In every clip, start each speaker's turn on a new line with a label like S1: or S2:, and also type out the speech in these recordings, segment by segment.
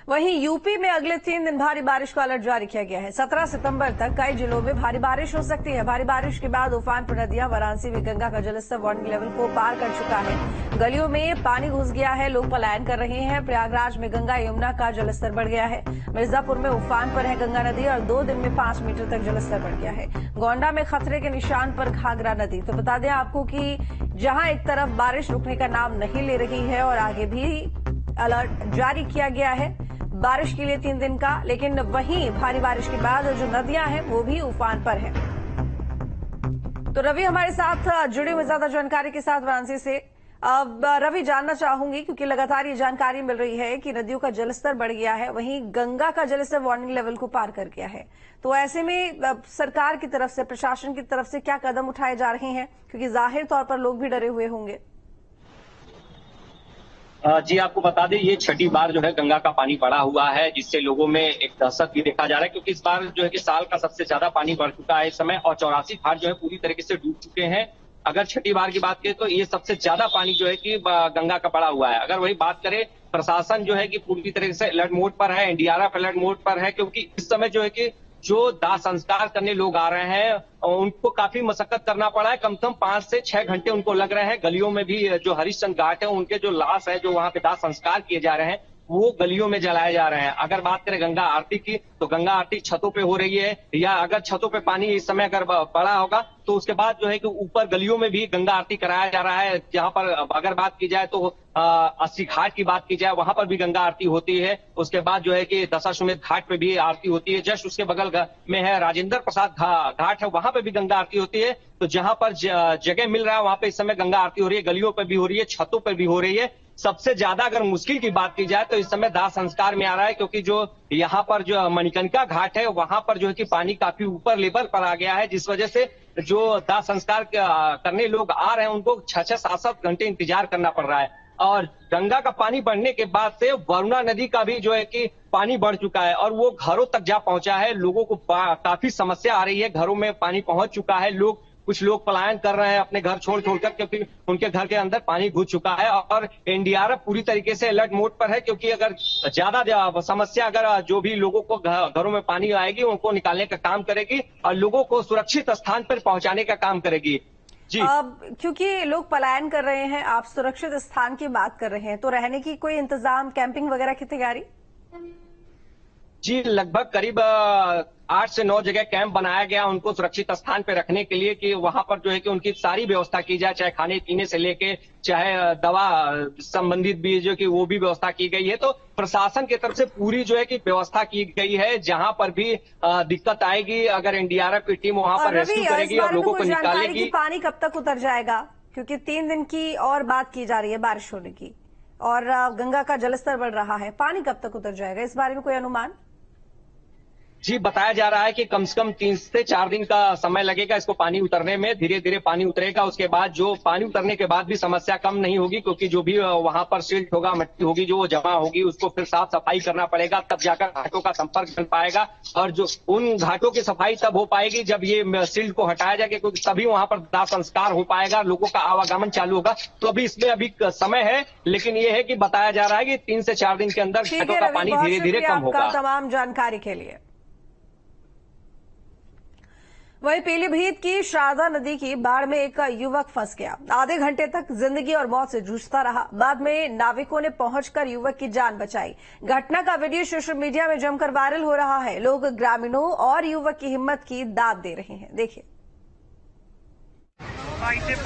S1: वहीं यूपी में अगले 3 दिन भारी बारिश का अलर्ट जारी किया गया है। 17 सितंबर तक कई जिलों में भारी बारिश हो सकती है। भारी बारिश के बाद उफान पर नदियां, वाराणसी में गंगा का जलस्तर वार्निंग लेवल को पार कर चुका है। गलियों में पानी घुस गया है, लोग पलायन कर रहे हैं। प्रयागराज में गंगा यमुना का जलस्तर बढ़ गया है। मिर्जापुर में उफान पर है गंगा नदी और 2 दिन में 5 मीटर तक जलस्तर बढ़ गया है। गोंडा में खतरे के निशान पर घाघरा नदी। तो बता दें आपको कि जहां एक तरफ बारिश रुकने का नाम नहीं ले रही है और आगे भी अलर्ट जारी किया गया है बारिश के लिए 3 दिन का, लेकिन वहीं भारी बारिश के बाद जो नदियां हैं वो भी उफान पर हैं। तो रवि हमारे साथ जुड़े हुए ज्यादा जानकारी के साथ वाराणसी से। अब रवि, जानना चाहूंगी क्योंकि लगातार ये जानकारी मिल रही है कि नदियों का जलस्तर बढ़ गया है, वहीं गंगा का जलस्तर वार्निंग लेवल को पार कर गया है। तो ऐसे में सरकार की तरफ से, प्रशासन की तरफ से क्या कदम उठाए जा रहे हैं, क्योंकि जाहिर तौर पर लोग भी डरे हुए होंगे।
S2: जी, आपको बता दें ये छठी बार जो है गंगा का पानी बढ़ा हुआ है, जिससे लोगों में एक दहशत भी देखा जा रहा है, क्योंकि इस बार जो है कि साल का सबसे ज्यादा पानी बढ़ चुका है इस समय और 84 घाट जो है पूरी तरीके से डूब चुके हैं। अगर छठी बार की बात करें तो ये सबसे ज्यादा पानी जो है कि गंगा का बढ़ा हुआ है। अगर वही बात करें, प्रशासन जो है कि पूरी तरीके से अलर्ट मोड पर है, एनडीआरएफ अलर्ट मोड पर है, क्योंकि इस समय जो है कि जो दाह संस्कार करने लोग आ रहे हैं उनको काफी मशक्कत करना पड़ा है। कम से कम 5 से 6 घंटे उनको लग रहे हैं। गलियों में भी जो हरिश्चंद्र घाट है उनके जो लाश है जो वहां पे दाह संस्कार किए जा रहे हैं वो गलियों में जलाए जा रहे हैं। अगर बात करें गंगा आरती की तो गंगा आरती छतों पे हो रही है, या अगर छतों पे पानी इस समय अगर बढ़ा होगा तो उसके बाद जो है कि ऊपर गलियों में भी गंगा आरती कराया जा रहा है। जहां पर अगर बात की जाए तो 80 घाट की बात की जाए वहां पर भी गंगा आरती होती है। उसके बाद जो है कि दशाश्वमेध घाट पे भी आरती होती है। जस्ट उसके बगल में है राजेंद्र प्रसाद घाट है, वहां पे भी गंगा आरती होती है। तो जहां पर जगह मिल रहा है वहां पे इस समय गंगा आरती हो रही है, गलियों पर भी हो रही है, छतों पर भी हो रही है। सबसे ज्यादा अगर मुश्किल की बात की जाए तो इस समय दाह संस्कार में आ रहा है, क्योंकि जो यहाँ पर जो मणिकर्णिका घाट है वहां पर जो है कि पानी काफी ऊपर लेवल पर आ गया है, जिस वजह से जो दाह संस्कार करने लोग आ रहे हैं उनको 6-6, 7-7 घंटे इंतजार करना पड़ रहा है। और गंगा का पानी बढ़ने के बाद से वरुणा नदी का भी जो है कि पानी बढ़ चुका है और वो घरों तक जा पहुंचा है। लोगों को काफी समस्या आ रही है, घरों में पानी पहुंच चुका है। कुछ लोग पलायन कर रहे हैं अपने घर छोड़कर, क्योंकि उनके घर के अंदर पानी घुस चुका है। और एनडीआरएफ पूरी तरीके से अलर्ट मोड पर है, क्योंकि अगर ज्यादा समस्या अगर जो भी लोगों को घरों में पानी आएगी उनको निकालने का काम करेगी और लोगों को सुरक्षित स्थान पर पहुंचाने का काम करेगी। जी,
S1: क्योंकि लोग पलायन कर रहे हैं, आप सुरक्षित स्थान की बात कर रहे हैं, तो रहने की कोई इंतजाम, कैंपिंग वगैरह की तैयारी?
S2: जी, लगभग करीब 8 से 9 जगह कैंप बनाया गया उनको सुरक्षित स्थान पे रखने के लिए, कि वहां पर जो है कि उनकी सारी व्यवस्था की जाए, चाहे खाने पीने से लेके चाहे दवा संबंधित भी जो कि वो भी व्यवस्था की गई है। तो प्रशासन की तरफ से पूरी जो है कि व्यवस्था की गई है। जहां पर भी दिक्कत आएगी, अगर एनडीआरएफ की टीम वहां पर रेस्क्यू करेगी और लोगों को निकालेगी।
S1: पानी कब तक उतर जाएगा, क्योंकि 3 दिन की और बात की जा रही है बारिश होने की और गंगा का जलस्तर बढ़ रहा है, पानी कब तक उतर जाएगा, इस बारे में कोई अनुमान?
S2: जी, बताया जा रहा है कि कम से कम 3 से 4 दिन का समय लगेगा इसको पानी उतरने में। धीरे धीरे पानी उतरेगा, उसके बाद जो पानी उतरने के बाद भी समस्या कम नहीं होगी, क्योंकि जो भी वहां पर सिल्ट होगा, मिट्टी होगी जो जमा होगी, उसको फिर साफ सफाई करना पड़ेगा, तब जाकर घाटों का संपर्क बन पाएगा। और जो उन घाटों की सफाई तब हो पाएगी जब ये सिल्ट को हटाया जाएगा, क्योंकि तभी वहां पर दाह संस्कार हो पाएगा, लोगों का आवागमन चालू होगा। तो अभी इसमें अभी समय है, लेकिन ये है कि बताया जा रहा है कि 3 से 4 दिन के अंदर घाटों का पानी धीरे धीरे कम होगा।
S1: तमाम जानकारी के लिए। वहीं पीलीभीत की शारदा नदी की बाढ़ में एक युवक फंस गया। आधे घंटे तक जिंदगी और मौत से जूझता रहा। बाद में नाविकों ने पहुंचकर युवक की जान बचाई। घटना का वीडियो सोशल मीडिया में जमकर वायरल हो रहा है। लोग ग्रामीणों और युवक की हिम्मत की दाद दे रहे हैं। देखिए,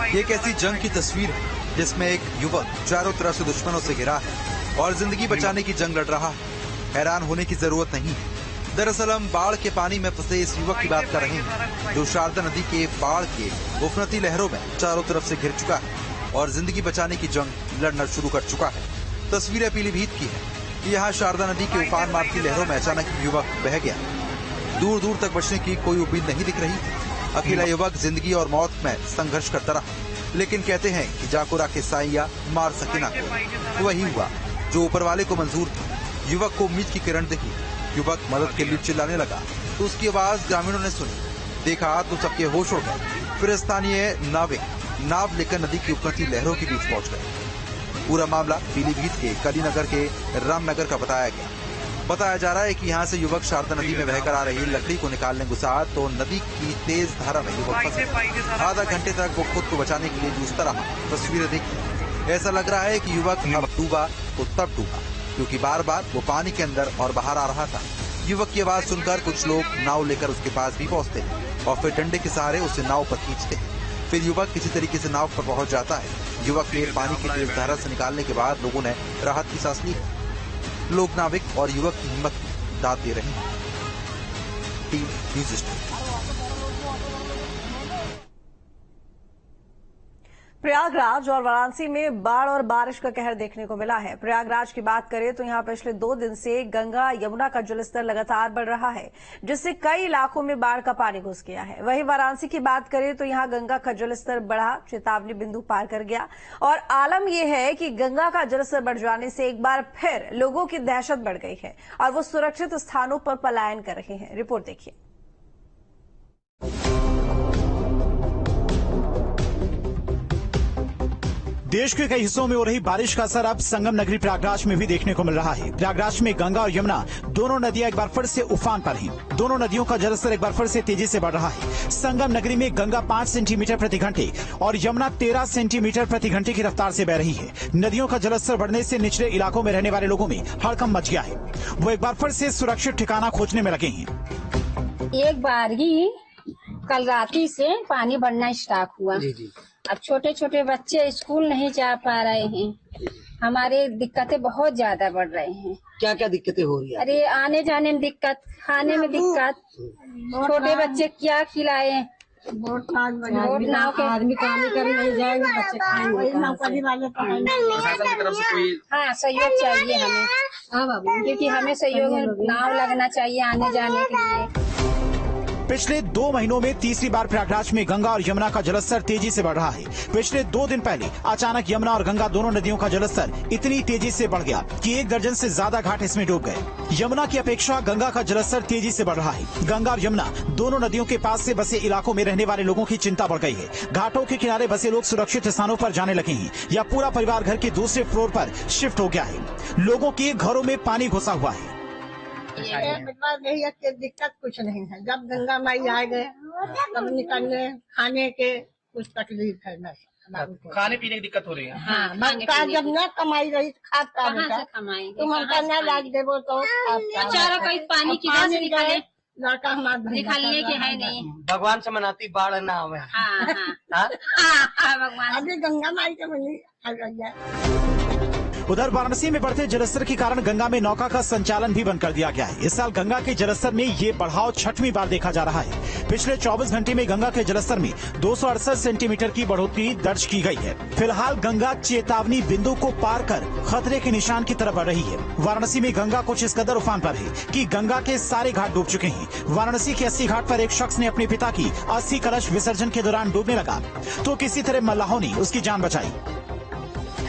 S3: ये एक ऐसी जंग की तस्वीर है जिसमें एक युवक चारों तरफ से दुश्मनों से घिरा है और जिंदगी बचाने की जंग लड़ रहा है। हैरान होने की जरूरत नहीं है। दरअसल हम बाढ़ के पानी में फंसे इस युवक की बात कर रहे हैं, जो शारदा नदी के बाढ़ के उफनती लहरों में चारों तरफ से घिर चुका है और जिंदगी बचाने की जंग लड़ना शुरू कर चुका है। तस्वीरें पीलीभीत की है। यहाँ शारदा नदी के उफान मारती लहरों में अचानक युवक बह गया। दूर दूर तक बचने की कोई उम्मीद नहीं दिख रही। अकेला युवक जिंदगी और मौत में संघर्ष करता रहा, लेकिन कहते हैं कि जाको राखे साइया मार सके ना कोई। वही हुआ जो ऊपर वाले को मंजूर था। युवक को उम्मीद की किरण दिखी। युवक मदद के लिए चिल्लाने लगा तो उसकी आवाज ग्रामीणों ने सुनी। देखा तो सबके होश उड़ गए। फिर स्थानीय नाव लेकर नदी की उफनती लहरों के बीच पहुंच गए। पूरा मामला पीलीभीत के कलीनगर के रामनगर का बताया गया। बताया जा रहा है कि यहाँ से युवक शारदा नदी में बहकर आ रही लकड़ी को निकालने घुसा तो नदी की तेज धारा में युवक फंसा। आधा घंटे तक वो खुद को बचाने के लिए जूझता रहा। तस्वीरें देखी, ऐसा लग रहा है कि युवक अब डूबा तो तब डूबा, क्योंकि बार बार वो पानी के अंदर और बाहर आ रहा था। युवक की आवाज सुनकर कुछ लोग नाव लेकर उसके पास भी पहुंचते हैं और फिर डंडे के सहारे उसे नाव पर खींचते हैं। फिर युवक किसी तरीके से नाव पर पहुंच जाता है। युवक के पानी की तेज धारा से निकालने के बाद लोगों ने राहत की सांस ली। लोग नाविक और युवक की हिम्मत दाद दे रहे हैं। Team news studio.
S1: प्रयागराज और वाराणसी में बाढ़ और बारिश का कहर देखने को मिला है। प्रयागराज की बात करें तो यहां पिछले 2 दिन से गंगा यमुना का जलस्तर लगातार बढ़ रहा है, जिससे कई इलाकों में बाढ़ का पानी घुस गया है। वहीं वाराणसी की बात करें तो यहां गंगा का जलस्तर बढ़ा, चेतावनी बिंदु पार कर गया और आलम यह है कि गंगा का जलस्तर बढ़ जाने से एक बार फिर लोगों की दहशत बढ़ गई है और वो सुरक्षित स्थानों पर पलायन कर रहे हैं। रिपोर्ट देखिए।
S4: देश के कई हिस्सों में हो रही बारिश का असर अब संगम नगरी प्रयागराज में भी देखने को मिल रहा है। प्रयागराज में गंगा और यमुना दोनों नदियां एक बार फिर से उफान पर हैं। दोनों नदियों का जलस्तर एक बार फिर से तेजी से बढ़ रहा है। संगम नगरी में गंगा 5 सेंटीमीटर प्रति घंटे और यमुना 13 सेंटीमीटर प्रति घंटे की रफ्तार से बह रही है। नदियों का जलस्तर बढ़ने से निचले इलाकों में रहने वाले लोगों में हड़कंप मच गया है। वो एक बार फिर से सुरक्षित ठिकाना खोजने में लगे हैं।
S5: एक बार ही कल राती से पानी बढ़ना स्टार्ट हुआ। अब छोटे छोटे बच्चे स्कूल नहीं जा पा रहे हैं। हमारे दिक्कतें बहुत ज्यादा बढ़ रहे हैं।
S6: क्या क्या दिक्कतें हो रही है?
S5: अरे आने जाने में दिक्कत, खाने में दिक्कत, छोटे बच्चे क्या खिलाए। वोट नाव के आदमी काम करने नहीं जाएंगे, बच्चे
S6: प्रशासन की तरफ से कोई
S5: सहयोग चाहिए हमें, क्योंकि हमें सहयोग नाव लगना चाहिए आने जाने के लिए।
S4: पिछले 2 महीनों में तीसरी बार प्रयागराज में गंगा और यमुना का जलस्तर तेजी से बढ़ रहा है। पिछले 2 दिन पहले अचानक यमुना और गंगा दोनों नदियों का जलस्तर इतनी तेजी से बढ़ गया कि 1 दर्जन से ज्यादा घाट इसमें डूब गए। यमुना की अपेक्षा गंगा का जलस्तर तेजी से बढ़ रहा है। गंगा और यमुना दोनों नदियों के पास से बसे इलाकों में रहने वाले लोगों की चिंता बढ़ गई है। घाटों के किनारे बसे लोग सुरक्षित स्थानों पर जाने लगे हैं या पूरा परिवार घर के दूसरे फ्लोर पर शिफ्ट हो गया है। लोगों के घरों में पानी घुसा हुआ है।
S7: दिक्कत कुछ नहीं है। जब गंगा माई आ गए तब निकलने खाने के कुछ तकलीफ है न,
S6: खाने पीने की दिक्कत हो रही है।
S7: हाँ, जब न कमाई रही खाद का तुम हमका न लाग देवो तो
S5: कोई पानी की निकाले
S7: लड़का हमारा
S5: निकालने के है नहीं।
S6: भगवान से मनाती बाढ़ ना आवे।
S5: भगवान
S7: अभी गंगा माई के मनी आ गई।
S4: उधर वाराणसी में बढ़ते जलस्तर के कारण गंगा में नौका का संचालन भी बंद कर दिया गया है। इस साल गंगा के जलस्तर में ये बढ़ाव 6वीं बार देखा जा रहा है। पिछले 24 घंटे में गंगा के जलस्तर में 268 सेंटीमीटर की बढ़ोतरी दर्ज की गई है। फिलहाल गंगा चेतावनी बिंदु को पार कर खतरे के निशान की तरफ बढ़ रही है। वाराणसी में गंगा कुछ इस कदर उफान पर है कि गंगा के सारे घाट डूब चुके हैं। वाराणसी के 80 घाट पर एक शख्स ने अपने पिता की अस्थि कलश विसर्जन के दौरान डूबने लगा तो किसी तरह मल्लाहों ने उसकी जान बचाई।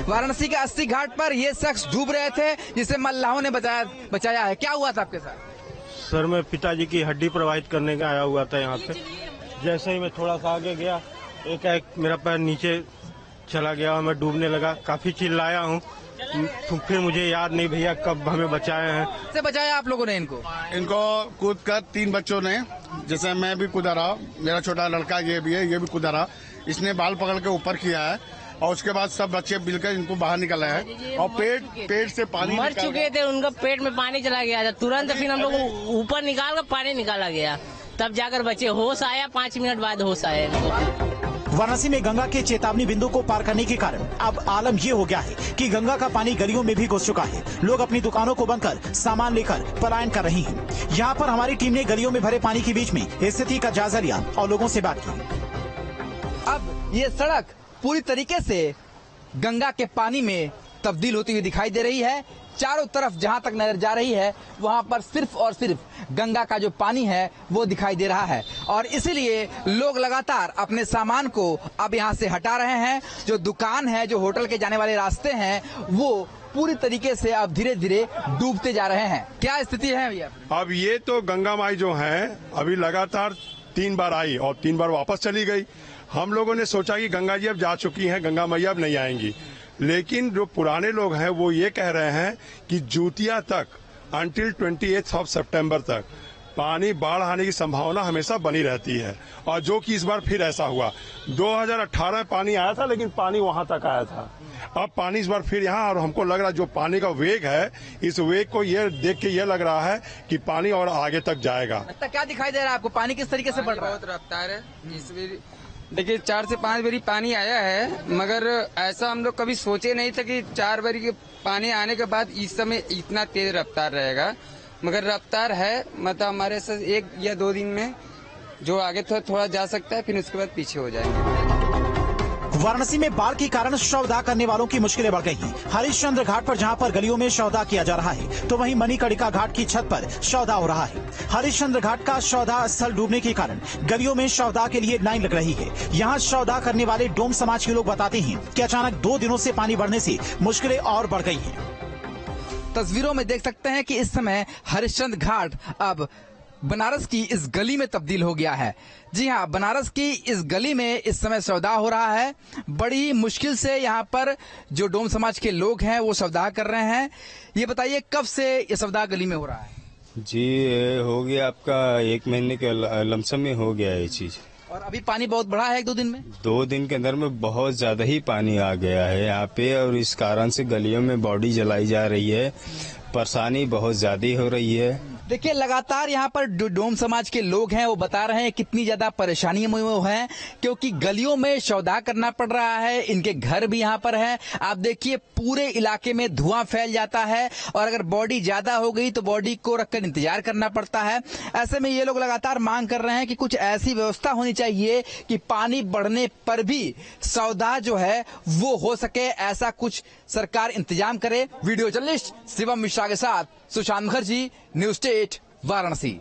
S8: वाराणसी के 80 घाट पर ये शख्स डूब रहे थे, जिसे मल्लाहों ने बचाया है। क्या हुआ था आपके साथ?
S9: सर, मैं पिताजी की हड्डी प्रवाहित करने का आया हुआ था यहाँ पे। जैसे ही मैं थोड़ा सा आगे गया, एक मेरा पैर नीचे चला गया और मैं डूबने लगा। काफी चिल्लाया हूँ, फिर मुझे याद नहीं भैया कब हमें बचाए हैं।
S8: से बचाया आप लोगों ने इनको
S10: कूद कर 3 बच्चों ने, जैसे मैं भी कूदा रहा, मेरा छोटा लड़का ये भी कूदा रहा। इसने बाल पकड़ के ऊपर किया है और उसके बाद सब बच्चे मिलकर इनको बाहर निकाला है और पेट से पानी
S11: मर चुके थे, उनका पेट में पानी चला गया था। तुरंत फिर हम लोग ऊपर निकाल कर पानी निकाला गया, तब जाकर बच्चे होश आया। 5 मिनट बाद होश आया इनको।
S4: वाराणसी में गंगा के चेतावनी बिंदु को पार करने के कारण अब आलम ये हो गया है कि गंगा का पानी गलियों में भी घुस चुका है। लोग अपनी दुकानों को बंद कर सामान लेकर पलायन कर रहे हैं। यहाँ पर हमारी टीम ने गलियों में भरे पानी के बीच में स्थिति का जायजा लिया और लोगों से बात की।
S8: अब ये सड़क पूरी तरीके से गंगा के पानी में तब्दील होती हुई दिखाई दे रही है। चारों तरफ जहां तक नजर जा रही है वहां पर सिर्फ और सिर्फ गंगा का जो पानी है वो दिखाई दे रहा है और इसीलिए लोग लगातार अपने सामान को अब यहां से हटा रहे हैं। जो दुकान है, जो होटल के जाने वाले रास्ते हैं, वो पूरी तरीके से अब धीरे धीरे डूबते जा रहे हैं। क्या स्थिति है भैया?
S10: अब ये तो गंगा माई जो है अभी लगातार 3 बार आई और 3 बार वापस चली गई। हम लोगों ने सोचा कि गंगा जी अब जा चुकी हैं, गंगा मैया अब नहीं आएंगी, लेकिन जो पुराने लोग हैं वो ये कह रहे हैं कि जूतिया तक
S12: अंटिल 28 सितंबर तक पानी बाढ़ आने की संभावना हमेशा बनी रहती है, और जो कि इस बार फिर ऐसा हुआ। 2018 में पानी आया था, लेकिन पानी वहां तक आया था। अब पानी इस बार फिर यहाँ, और हमको लग रहा है जो पानी का वेग है, इस वेग को ये देख के ये लग रहा है कि पानी और आगे तक जाएगा।
S8: क्या दिखाई दे रहा है आपको? पानी किस तरीके से बढ़ रहा है?
S13: बहुत रफ्तार है। देखिए 4 से 5 बारी पानी आया है, मगर ऐसा हम लोग कभी सोचे नहीं था कि 4 बारी के पानी आने के बाद इस समय इतना तेज रफ्तार रहेगा। मगर रफ्तार है, मतलब हमारे से 1 या 2 दिन में जो आगे थोड़ा जा सकता है, फिर उसके बाद पीछे हो जाएंगे।
S4: वाराणसी में बाढ़ के कारण शवदाह करने वालों की मुश्किलें बढ़ गई हैं। हरिश्चंद्र घाट पर जहां पर गलियों में शवदाह किया जा रहा है, तो वहीं मणिकर्णिका घाट की छत पर शवदाह हो रहा है। हरिश्चंद्र घाट का शवदाह स्थल डूबने के कारण गलियों में शवदाह के लिए लाइन लग रही है। यहाँ शवदाह करने वाले डोम समाज के लोग बताते हैं कि अचानक 2 दिनों से पानी बढ़ने से मुश्किलें और बढ़ गई हैं।
S8: तस्वीरों में देख सकते हैं कि इस समय हरिश्चंद्र घाट अब बनारस की इस गली में तब्दील हो गया है। जी हाँ, बनारस की इस गली में इस समय शवदाह हो रहा है। बड़ी मुश्किल से यहाँ पर जो डोम समाज के लोग हैं वो शवदाह कर रहे हैं। ये बताइए कब से ये शवदाह गली में हो रहा है?
S14: जी हो गया आपका 1 महीने के लमसम में हो गया ये चीज।
S8: और अभी पानी बहुत बढ़ा है 1-2 दिन में?
S14: 2 दिन के अंदर में बहुत ज्यादा ही पानी आ गया है यहाँ पे, और इस कारण से गलियों में बॉडी जलाई जा रही है। परेशानी बहुत ज्यादा हो रही है।
S8: देखिए लगातार यहाँ पर जो डोम समाज के लोग हैं वो बता रहे हैं कितनी ज्यादा परेशानी में वो हैं, क्योंकि गलियों में शवदाह करना पड़ रहा है। इनके घर भी यहाँ पर हैं। आप देखिए पूरे इलाके में धुआं फैल जाता है, और अगर बॉडी ज्यादा हो गई तो बॉडी को रखकर इंतजार करना पड़ता है। ऐसे में ये लोग लगातार मांग कर रहे हैं कि कुछ ऐसी व्यवस्था होनी चाहिए कि पानी बढ़ने पर भी शवदाह जो है वो हो सके, ऐसा कुछ सरकार इंतजाम करे। वीडियो जर्नलिस्ट शिवम मिश्रा के साथ सुशांत मुखर्जी, न्यूज 8 वाराणसी।